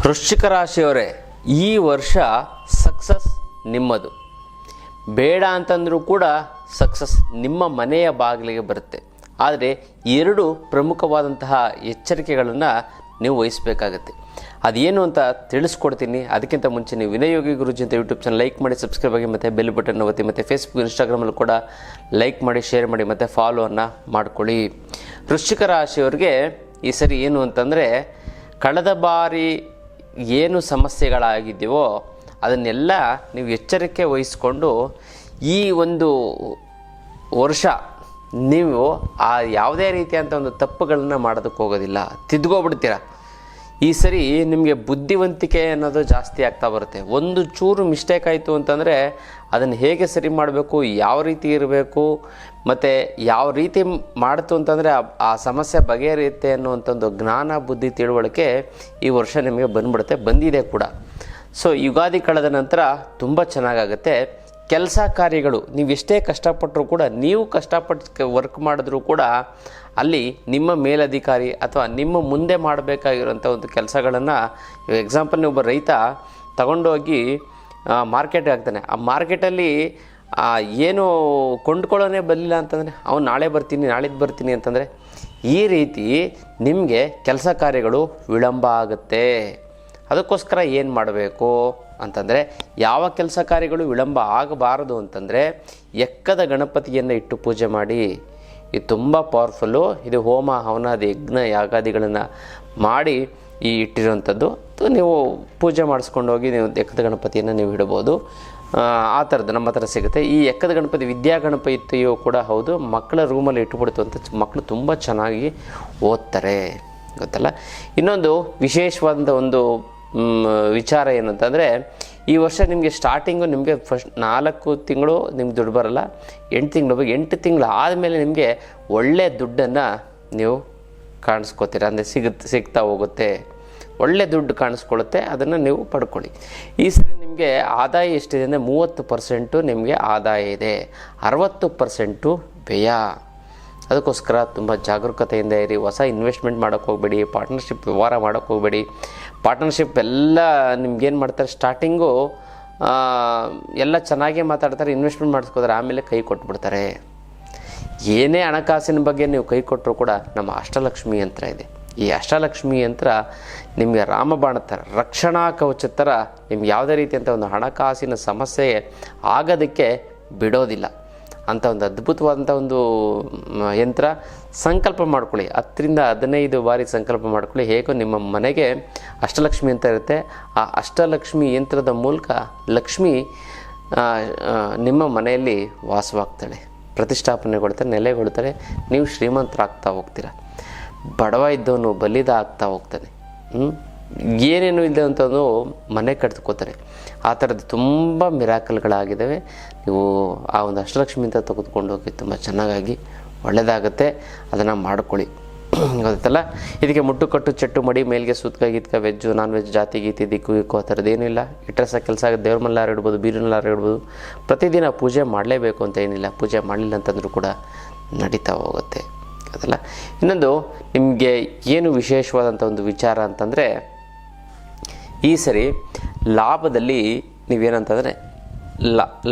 ವೃಶ್ಚಿಕ ರಾಶಿಯವರೇ, ಈ ವರ್ಷ ಸಕ್ಸಸ್ ನಿಮ್ಮದು. ಬೇಡ ಅಂತಂದರೂ ಕೂಡ ಸಕ್ಸಸ್ ನಿಮ್ಮ ಮನೆಯ ಬಾಗಿಲಿಗೆ ಬರುತ್ತೆ. ಆದರೆ ಎರಡು ಪ್ರಮುಖವಾದಂತಹ ಎಚ್ಚರಿಕೆಗಳನ್ನು ನೀವು ವಹಿಸಬೇಕಾಗತ್ತೆ. ಅದೇನು ಅಂತ ತಿಳಿಸ್ಕೊಡ್ತೀನಿ. ಅದಕ್ಕಿಂತ ಮುಂಚೆ ನೀವು ವಿನಯ್ ಯೋಗಿ ಗುರುಜಿ ಅಂತ ಯೂಟ್ಯೂಬ್ ಚಾನಲ್ ಲೈಕ್ ಮಾಡಿ, ಸಬ್ಸ್ಕ್ರೈಬ್ ಆಗಿ, ಮತ್ತು ಬೆಲ್ ಬಟನ್ ಒತ್ತಿ, ಮತ್ತು ಫೇಸ್ಬುಕ್ ಇನ್ಸ್ಟಾಗ್ರಾಮಲ್ಲೂ ಕೂಡ ಲೈಕ್ ಮಾಡಿ, ಶೇರ್ ಮಾಡಿ, ಮತ್ತು ಫಾಲೋವನ್ನು ಮಾಡ್ಕೊಳ್ಳಿ. ವೃಶ್ಚಿಕ ರಾಶಿಯವರಿಗೆ ಈ ಸರಿ ಏನು ಅಂತಂದರೆ, ಕಳೆದ ಬಾರಿ ಏನು ಸಮಸ್ಯೆಗಳಾಗಿದೆಯೋ ಅದನ್ನೆಲ್ಲ ನೀವು ಎಚ್ಚರಿಕೆ ವಹಿಸ್ಕೊಂಡು ಈ ಒಂದು ವರ್ಷ ನೀವು ಆ ಯಾವುದೇ ರೀತಿಯಂಥ ಒಂದು ತಪ್ಪುಗಳನ್ನು ಮಾಡೋದಕ್ಕೆ ಹೋಗೋದಿಲ್ಲ, ತಿದ್ದುಕೋಬಿಡ್ತೀರ. ಈ ಸರಿ ನಿಮಗೆ ಬುದ್ಧಿವಂತಿಕೆ ಅನ್ನೋದು ಜಾಸ್ತಿ ಆಗ್ತಾ ಬರುತ್ತೆ. ಒಂದು ಚೂರು ಮಿಸ್ಟೇಕ್ ಆಯಿತು ಅಂತಂದರೆ ಅದನ್ನು ಹೇಗೆ ಸರಿ ಮಾಡಬೇಕು, ಯಾವ ರೀತಿ ಇರಬೇಕು, ಮತ್ತು ಯಾವ ರೀತಿ ಮಾಡ್ತು ಅಂತಂದರೆ ಆ ಸಮಸ್ಯೆ ಬಗೆಹರಿಯುತ್ತೆ ಅನ್ನುವಂಥದ್ದು ಜ್ಞಾನ, ಬುದ್ಧಿ, ತಿಳುವಳಿಕೆ ಈ ವರ್ಷ ನಿಮಗೆ ಬಂದಿದೆ ಕೂಡ. ಸೊ ಯುಗಾದಿ ಕಳೆದ ನಂತರ ತುಂಬ ಚೆನ್ನಾಗಾಗುತ್ತೆ. ಕೆಲಸ ಕಾರ್ಯಗಳು ನೀವು ಎಷ್ಟೇ ಕಷ್ಟಪಟ್ಟರೂ ಕೂಡ, ನೀವು ಕಷ್ಟಪಟ್ಟು ವರ್ಕ್ ಮಾಡಿದ್ರೂ ಕೂಡ ಅಲ್ಲಿ ನಿಮ್ಮ ಮೇಲಧಿಕಾರಿ ಅಥವಾ ನಿಮ್ಮ ಮುಂದೆ ಮಾಡಬೇಕಾಗಿರೋಂಥ ಒಂದು ಕೆಲಸಗಳನ್ನು, ಎಕ್ಸಾಂಪಲ್ ನೀವು ಒಬ್ಬ ರೈತ ತಗೊಂಡೋಗಿ ಮಾರ್ಕೆಟ್ಗೆ ಹಾಕ್ತಾನೆ. ಆ ಮಾರ್ಕೆಟಲ್ಲಿ ಏನು ಕೊಂಡ್ಕೊಳ್ಳೋನೇ ಬರಲಿಲ್ಲ ಅಂತಂದರೆ ಅವನು ನಾಳೆ ಬರ್ತೀನಿ, ನಾಳಿದ್ದು ಬರ್ತೀನಿ ಅಂತಂದರೆ ಈ ರೀತಿ ನಿಮಗೆ ಕೆಲಸ ಕಾರ್ಯಗಳು ವಿಳಂಬ ಆಗುತ್ತೆ. ಅದಕ್ಕೋಸ್ಕರ ಏನು ಮಾಡಬೇಕು ಅಂತಂದರೆ, ಯಾವ ಕೆಲಸ ಕಾರ್ಯಗಳು ವಿಳಂಬ ಆಗಬಾರದು ಅಂತಂದರೆ ಎಕ್ಕದ ಗಣಪತಿಯನ್ನು ಇಟ್ಟು ಪೂಜೆ ಮಾಡಿ. ಇದು ತುಂಬ ಪವರ್ಫುಲ್ಲು. ಇದು ಹೋಮ, ಹವನಾದಿ, ಯಜ್ಞ, ಯಾಗಾದಿಗಳನ್ನು ಮಾಡಿ ಈ ಇಟ್ಟಿರುವಂಥದ್ದು. ನೀವು ಪೂಜೆ ಮಾಡಿಸ್ಕೊಂಡು ಹೋಗಿ ನೀವು ಎಕ್ಕದ ಗಣಪತಿಯನ್ನು ನೀವು ಇಡ್ಬೋದು. ಆ ಥರದ್ದು ನಮ್ಮ ಹತ್ರ ಸಿಗುತ್ತೆ. ಈ ಎಕ್ಕದ ಗಣಪತಿ ವಿದ್ಯಾ ಗಣಪತಿಯು ಕೂಡ ಹೌದು. ಮಕ್ಕಳ ರೂಮಲ್ಲಿ ಇಟ್ಟುಬಿಡ್ತು ಅಂತ ಮಕ್ಕಳು ತುಂಬ ಚೆನ್ನಾಗಿ ಓದ್ತಾರೆ, ಗೊತ್ತಲ್ಲ. ಇನ್ನೊಂದು ವಿಶೇಷವಾದಂಥ ಒಂದು ವಿಚಾರ ಏನಂತಂದರೆ, ಈ ವರ್ಷ ನಿಮಗೆ ಸ್ಟಾರ್ಟಿಂಗು ನಿಮಗೆ ಫಸ್ಟ್ 4 ತಿಂಗಳು ನಿಮ್ಗೆ ದುಡ್ಡು ಬರೋಲ್ಲ. 8 ತಿಂಗಳು ಆದಮೇಲೆ ನಿಮಗೆ ಒಳ್ಳೆಯ ದುಡ್ಡನ್ನು ನೀವು ಕಾಣಿಸ್ಕೋತೀರ. ಅಂದರೆ ಸಿಗ್ತಾ ಹೋಗುತ್ತೆ, ಒಳ್ಳೆ ದುಡ್ಡು ಕಾಣಿಸ್ಕೊಳ್ಳುತ್ತೆ. ಅದನ್ನು ನೀವು ಪಡ್ಕೊಳ್ಳಿ. ಈ ಸರಿ ನಿಮಗೆ ಆದಾಯ ಎಷ್ಟಿದೆ ಅಂದರೆ 30% ನಿಮಗೆ ಆದಾಯ ಇದೆ, 60% ವ್ಯಯ. ಅದಕ್ಕೋಸ್ಕರ ತುಂಬ ಜಾಗರೂಕತೆಯಿಂದ ಇರಿ. ಹೊಸ ಇನ್ವೆಸ್ಟ್ಮೆಂಟ್ ಮಾಡೋಕ್ಕೆ ಹೋಗಬೇಡಿ, ಪಾರ್ಟ್ನರ್ಶಿಪ್ ವ್ಯವಹಾರ ಮಾಡೋಕ್ಕೆ ಹೋಗಬೇಡಿ. ಪಾರ್ಟ್ನರ್ಶಿಪ್ ಎಲ್ಲ ನಿಮ್ಗೇನು ಮಾಡ್ತಾರೆ, ಸ್ಟಾರ್ಟಿಂಗು ಎಲ್ಲ ಚೆನ್ನಾಗೇ ಮಾತಾಡ್ತಾರೆ, ಇನ್ವೆಸ್ಟ್ಮೆಂಟ್ ಮಾಡಿಸ್ಕೋತಾರೆ, ಆಮೇಲೆ ಕೈ ಕೊಟ್ಬಿಡ್ತಾರೆ. ಏನೇ ಹಣಕಾಸಿನ ಬಗ್ಗೆ ನೀವು ಕೈ ಕೊಟ್ಟರು ಕೂಡ ನಮ್ಮ ಅಷ್ಟಲಕ್ಷ್ಮಿ ಯಂತ್ರ ಇದೆ. ಈ ಅಷ್ಟಲಕ್ಷ್ಮಿ ಯಂತ್ರ ನಿಮಗೆ ರಾಮಬಾಣ ಥರ, ರಕ್ಷಣಾ ಕವಚದ ಥರ ನಿಮ್ಗೆ ಯಾವುದೇ ರೀತಿಯಂಥ ಒಂದು ಹಣಕಾಸಿನ ಸಮಸ್ಯೆ ಆಗೋದಕ್ಕೆ ಬಿಡೋದಿಲ್ಲ. ಅಂಥ ಒಂದು ಅದ್ಭುತವಾದಂಥ ಒಂದು ಯಂತ್ರ. ಸಂಕಲ್ಪ ಮಾಡ್ಕೊಳ್ಳಿ, 10ರಿಂದ 15 ಬಾರಿ ಸಂಕಲ್ಪ ಮಾಡ್ಕೊಳ್ಳಿ. ಹೇಗೋ ನಿಮ್ಮ ಮನೆಗೆ ಅಷ್ಟಲಕ್ಷ್ಮಿ ಅಂತ ಇರುತ್ತೆ. ಆ ಅಷ್ಟಲಕ್ಷ್ಮಿ ಯಂತ್ರದ ಮೂಲಕ ಲಕ್ಷ್ಮಿ ನಿಮ್ಮ ಮನೆಯಲ್ಲಿ ವಾಸವಾಗ್ತಾಳೆ, ಪ್ರತಿಷ್ಠಾಪನೆಗೊಳ್ತಾರೆ, ನೆಲೆಗೊಳ್ತಾರೆ. ನೀವು ಶ್ರೀಮಂತರಾಗ್ತಾ ಹೋಗ್ತೀರ. ಬಡವ ಇದ್ದವನು ಬಲಿದ ಆಗ್ತಾ ಹೋಗ್ತಾನೆ. ಏನೇನು ಇದೆ ಅಂತಂದು ಮನೆ ಕಟ್ಕೋತಾರೆ. ಆ ಥರದ್ದು ತುಂಬ ಮಿರಾಕಲ್ಗಳಾಗಿದ್ದಾವೆ. ನೀವು ಆ ಒಂದು ಅಷ್ಟಲಕ್ಷ್ಮಿ ಅಂತ ತೆಗೆದುಕೊಂಡು ಹೋಗಿ ತುಂಬ ಚೆನ್ನಾಗಿ ಒಳ್ಳೆಯದಾಗುತ್ತೆ. ಅದನ್ನು ಮಾಡ್ಕೊಳ್ಳಿ, ಗೊತ್ತಲ್ಲ. ಇದಕ್ಕೆ ಮುಟ್ಟುಕಟ್ಟು, ಚಟ್ಟು ಮಡಿ, ಮೇಲ್ಗೆ ಸೂತ್ಕ ಗೀತ್ಕ, ವೆಜ್ಜು, ನಾನ್ ವೆಜ್, ಜಾತಿ ಗೀತಿ, ದಿಕ್ಕು ಆ ಥರದ್ದು ಏನಿಲ್ಲ. ಇಟ್ಟರೆ ಸಹ ಕೆಲಸ ಆಗುತ್ತೆ. ದೇವ್ರ ಮಲ್ಲಾರು ಇಡ್ಬೋದು, ಬೀರನಲ್ಲಾರು ಇಡ್ಬೋದು. ಪ್ರತಿದಿನ ಪೂಜೆ ಮಾಡಲೇಬೇಕು ಅಂತ ಏನಿಲ್ಲ. ಪೂಜೆ ಮಾಡಲಿಲ್ಲ ಅಂತಂದರೂ ಕೂಡ ನಡೀತಾ ಹೋಗುತ್ತೆ, ಅದಲ್ಲ. ಇನ್ನೊಂದು ನಿಮಗೆ ಏನು ವಿಶೇಷವಾದಂಥ ಒಂದು ವಿಚಾರ ಅಂತಂದರೆ, ಈ ಸರಿ ಲಾಭದಲ್ಲಿ ನೀವೇನಂತಂದರೆ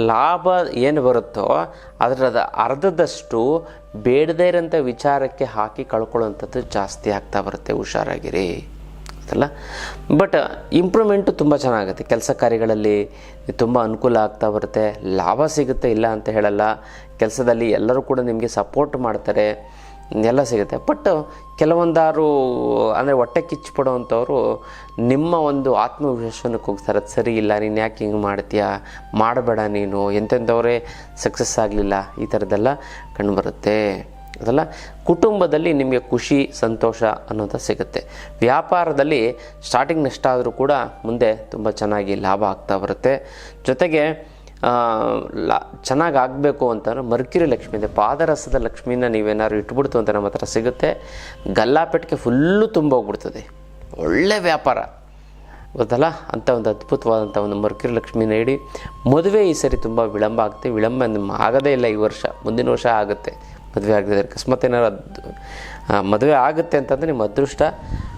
ಲಾಭ ಏನು ಬರುತ್ತೋ ಅದರದ ಅರ್ಧದಷ್ಟು ಬೇಡದೇ ಇರೋಂಥ ವಿಚಾರಕ್ಕೆ ಹಾಕಿ ಕಳ್ಕೊಳ್ಳೋವಂಥದ್ದು ಜಾಸ್ತಿ ಆಗ್ತಾ ಬರುತ್ತೆ. ಹುಷಾರಾಗಿರಿ, ಅದಲ್ಲ. ಬಟ್ ಇಂಪ್ರೂವ್ಮೆಂಟು ತುಂಬ ಚೆನ್ನಾಗುತ್ತೆ. ಕೆಲಸ ಕಾರ್ಯಗಳಲ್ಲಿ ತುಂಬ ಅನುಕೂಲ ಆಗ್ತಾ ಬರುತ್ತೆ. ಲಾಭ ಸಿಗುತ್ತೆ, ಇಲ್ಲ ಅಂತ ಹೇಳಲ್ಲ. ಕೆಲಸದಲ್ಲಿ ಎಲ್ಲರೂ ಕೂಡ ನಿಮಗೆ ಸಪೋರ್ಟ್ ಮಾಡ್ತಾರೆ, ಎಲ್ಲ ಸಿಗುತ್ತೆ. ಬಟ್ ಕೆಲವೊಂದಾರು ಅಂದರೆ ಹೊಟ್ಟೆ ಕಿಚ್ಚಿಪಡೋವಂಥವ್ರು ನಿಮ್ಮ ಒಂದು ಆತ್ಮವಿಶ್ವಾಸವನ್ನು ಕೂಗ್ತಾರೆ. ಅದು ಸರಿ ಇಲ್ಲ, ನೀನು ಯಾಕೆ ಹಿಂಗೆ ಮಾಡ್ತೀಯಾ, ಮಾಡಬೇಡ ನೀನು, ಎಂತೆಂಥವರೇ ಸಕ್ಸಸ್ ಆಗಲಿಲ್ಲ, ಈ ಥರದ್ದೆಲ್ಲ ಕಂಡುಬರುತ್ತೆ, ಅದಲ್ಲ. ಕುಟುಂಬದಲ್ಲಿ ನಿಮಗೆ ಖುಷಿ, ಸಂತೋಷ ಅನ್ನೋದು ಸಿಗುತ್ತೆ. ವ್ಯಾಪಾರದಲ್ಲಿ ಸ್ಟಾರ್ಟಿಂಗ್ ನಷ್ಟ ಆದರೂ ಕೂಡ ಮುಂದೆ ತುಂಬ ಚೆನ್ನಾಗಿ ಲಾಭ ಆಗ್ತಾ ಬರುತ್ತೆ. ಜೊತೆಗೆ ಚೆನ್ನಾಗಿ ಆಗಬೇಕು ಅಂತಂದ್ರೆ ಮರ್ಕಿರಿ ಲಕ್ಷ್ಮಿ ಇದೆ, ಪಾದರಸದ ಲಕ್ಷ್ಮಿನ ನೀವೇನಾದ್ರು ಇಟ್ಬಿಡ್ತು ಅಂತ ನಮ್ಮ ಹತ್ರ ಸಿಗುತ್ತೆ. ಗಲ್ಲಾಪೆಟ್ಟಿಗೆ ಫುಲ್ಲು ತುಂಬೋಗ್ಬಿಡ್ತದೆ, ಒಳ್ಳೆ ವ್ಯಾಪಾರ, ಗೊತ್ತಲ್ಲ. ಅಂಥ ಒಂದು ಅದ್ಭುತವಾದಂಥ ಒಂದು ಮರ್ಕಿರಿ ಲಕ್ಷ್ಮಿನ ಇಡಿ. ಮದುವೆ ಈ ಸರಿ ತುಂಬ ವಿಳಂಬ ಆಗುತ್ತೆ. ವಿಳಂಬ ನಿಮ್ಮ ಆಗೋದೇ ಇಲ್ಲ ಈ ವರ್ಷ, ಮುಂದಿನ ವರ್ಷ ಆಗುತ್ತೆ. ಮದುವೆ ಆಗದಿದ್ರೆ ಅಕಸ್ಮಾತ್ ಏನಾರು ಮದುವೆ ಆಗುತ್ತೆ ಅಂತಂದರೆ ನಿಮ್ಮ ಅದೃಷ್ಟ.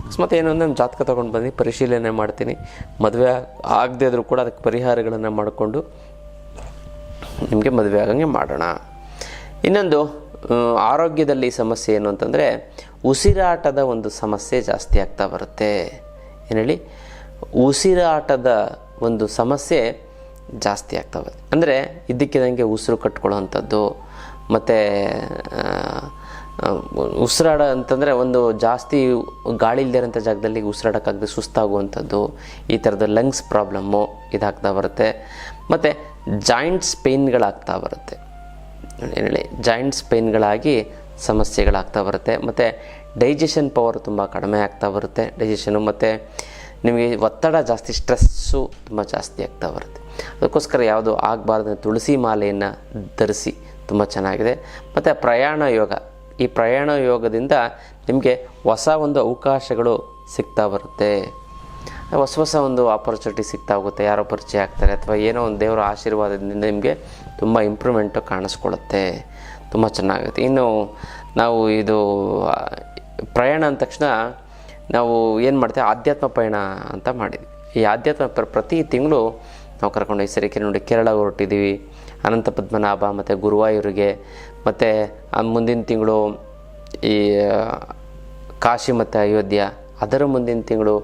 ಅಕಸ್ಮಾತ್ ಏನು ಅಂದರೆ ಜಾತಕ ತೊಗೊಂಡು ಬಂದು ಪರಿಶೀಲನೆ ಮಾಡ್ತೀನಿ. ಮದುವೆ ಆಗದೇ ಇದ್ರೂ ಕೂಡ ಅದಕ್ಕೆ ಪರಿಹಾರಗಳನ್ನು ಮಾಡಿಕೊಂಡು ನಿಮಗೆ ಮದುವೆ ಆಗಂಗೆ ಮಾಡೋಣ. ಇನ್ನೊಂದು ಆರೋಗ್ಯದಲ್ಲಿ ಸಮಸ್ಯೆ ಏನು ಅಂತಂದರೆ ಉಸಿರಾಟದ ಒಂದು ಸಮಸ್ಯೆ ಜಾಸ್ತಿ ಆಗ್ತಾ ಬರುತ್ತೆ. ಏನು ಹೇಳಿ, ಉಸಿರಾಟದ ಒಂದು ಸಮಸ್ಯೆ ಜಾಸ್ತಿ ಆಗ್ತಾ ಬರುತ್ತೆ. ಅಂದರೆ ಇದ್ದಕ್ಕಿದ್ದಂಗೆ ಉಸಿರು ಕಟ್ಕೊಳ್ಳೋವಂಥದ್ದು, ಮತ್ತು ಉಸಿರಾಡ ಅಂತಂದರೆ ಒಂದು ಜಾಸ್ತಿ ಗಾಳಿ ಇಲ್ಲದಿರೋಂಥ ಜಾಗದಲ್ಲಿ ಉಸಿರಾಡೋಕ್ಕಾಗದೆ ಸುಸ್ತಾಗುವಂಥದ್ದು, ಈ ಥರದ ಲಂಗ್ಸ್ ಪ್ರಾಬ್ಲಮ್ಮು ಇದಾಗ್ತಾ ಬರುತ್ತೆ. ಮತ್ತು ಜಾಯಿಂಟ್ಸ್ ಪೇಯ್ನ್ಗಳಾಗ್ತಾ ಬರುತ್ತೆ. ಏನು ಹೇಳಿ, ಜಾಯಿಂಟ್ಸ್ ಪೇಯ್ನ್ಗಳಾಗಿ ಸಮಸ್ಯೆಗಳಾಗ್ತಾ ಬರುತ್ತೆ. ಮತ್ತು ಡೈಜೆಷನ್ ಪವರ್ ತುಂಬ ಕಡಿಮೆ ಆಗ್ತಾ ಬರುತ್ತೆ, ಡೈಜೆಷನು. ಮತ್ತು ನಿಮಗೆ ಒತ್ತಡ ಜಾಸ್ತಿ, ಸ್ಟ್ರೆಸ್ಸು ತುಂಬ ಜಾಸ್ತಿ ಆಗ್ತಾ ಬರುತ್ತೆ. ಅದಕ್ಕೋಸ್ಕರ ಯಾವುದು ಆಗಬಾರ್ದು, ತುಳಸಿ ಮಾಲೆಯನ್ನು ಧರಿಸಿ, ತುಂಬ ಚೆನ್ನಾಗಿದೆ. ಮತ್ತು ಪ್ರಯಾಣ ಯೋಗ, ಈ ಪ್ರಯಾಣ ಯೋಗದಿಂದ ನಿಮಗೆ ಹೊಸ ಒಂದು ಅವಕಾಶಗಳು ಸಿಗ್ತಾ ಬರುತ್ತೆ, ಹೊಸ ಒಂದು ಆಪರ್ಚುನಿಟಿ ಸಿಗ್ತಾ ಹೋಗುತ್ತೆ. ಯಾರೋ ಪರಿಚಯ ಆಗ್ತಾರೆ ಅಥವಾ ಏನೋ ಒಂದು ದೇವರ ಆಶೀರ್ವಾದದಿಂದ ನಿಮಗೆ ತುಂಬ ಇಂಪ್ರೂವ್ಮೆಂಟು ಕಾಣಿಸ್ಕೊಳ್ಳುತ್ತೆ, ತುಂಬ ಚೆನ್ನಾಗುತ್ತೆ. ಇನ್ನು ನಾವು ಇದು ಪ್ರಯಾಣ ಅಂದ ತಕ್ಷಣ ನಾವು ಏನು ಮಾಡ್ತೇವೆ, ಆಧ್ಯಾತ್ಮ ಪಯಣ ಅಂತ ಮಾಡಿದ್ವಿ. ಈ ಆಧ್ಯಾತ್ಮ ಪ್ರತಿ ತಿಂಗಳು ನಾವು ಕರ್ಕೊಂಡು ಈ ಸರಿ ನೋಡಿ ಕೇರಳ ಹೊರಟಿದ್ದೀವಿ, ಅನಂತ ಪದ್ಮನಾಭ ಮತ್ತು ಗುರುವಾಯೂರಿಗೆ. ಮತ್ತು ಮುಂದಿನ ತಿಂಗಳು ಈ ಕಾಶಿ ಮತ್ತು ಅಯೋಧ್ಯ, ಅದರ ಮುಂದಿನ ತಿಂಗಳು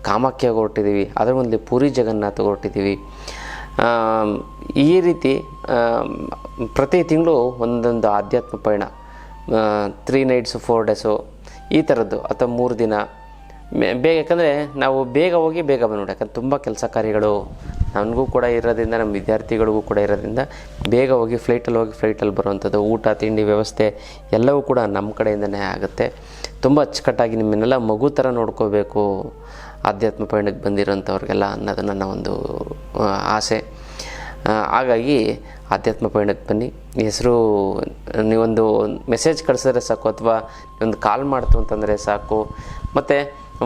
ಕಾಮಾಖ್ಯಗೆ ಹೊರಟಿದ್ದೀವಿ, ಅದರ ಮುಂದೆ ಪುರಿ ಜಗನ್ನಾಥಗೆ ಹೊರಟಿದ್ದೀವಿ. ಈ ರೀತಿ ಪ್ರತಿ ತಿಂಗಳು ಒಂದೊಂದು ಆಧ್ಯಾತ್ಮ ಪಯಣ, 3 nights 4 days ಈ ಥರದ್ದು, ಅಥವಾ 3 ದಿನ ಬೇಗ. ಯಾಕಂದರೆ ನಾವು ಬೇಗ ಹೋಗಿ ಬೇಗ ಬಂದ್ಬಿಡಿ. ಯಾಕಂದ್ರೆ ತುಂಬ ಕೆಲಸ ಕಾರ್ಯಗಳು ನನಗೂ ಕೂಡ ಇರೋದ್ರಿಂದ, ನಮ್ಮ ವಿದ್ಯಾರ್ಥಿಗಳಿಗೂ ಕೂಡ ಇರೋದ್ರಿಂದ ಬೇಗ ಹೋಗಿ ಫ್ಲೈಟಲ್ಲಿ ಬರುವಂಥದ್ದು, ಊಟ ತಿಂಡಿ ವ್ಯವಸ್ಥೆ ಎಲ್ಲವೂ ಕೂಡ ನಮ್ಮ ಕಡೆಯಿಂದನೇ ಆಗುತ್ತೆ. ತುಂಬ ಅಚ್ಚುಕಟ್ಟಾಗಿ ನಿಮ್ಮನ್ನೆಲ್ಲ ಮಗು ಥರ ನೋಡ್ಕೋಬೇಕು ಆಧ್ಯಾತ್ಮ ಪಯಣಕ್ಕೆ ಬಂದಿರೋಂಥವ್ರಿಗೆಲ್ಲ ಅನ್ನೋದು ನನ್ನ ಒಂದು ಆಸೆ. ಹಾಗಾಗಿ ಆಧ್ಯಾತ್ಮ ಪಯಣಕ್ಕೆ ಬನ್ನಿ. ಹೆಸರು ನೀವೊಂದು ಮೆಸೇಜ್ ಕಳಿಸಿದ್ರೆ ಸಾಕು, ಅಥವಾ ಒಂದು ಕಾಲ್ ಮಾಡ್ತು ಅಂತಂದರೆ ಸಾಕು. ಮತ್ತು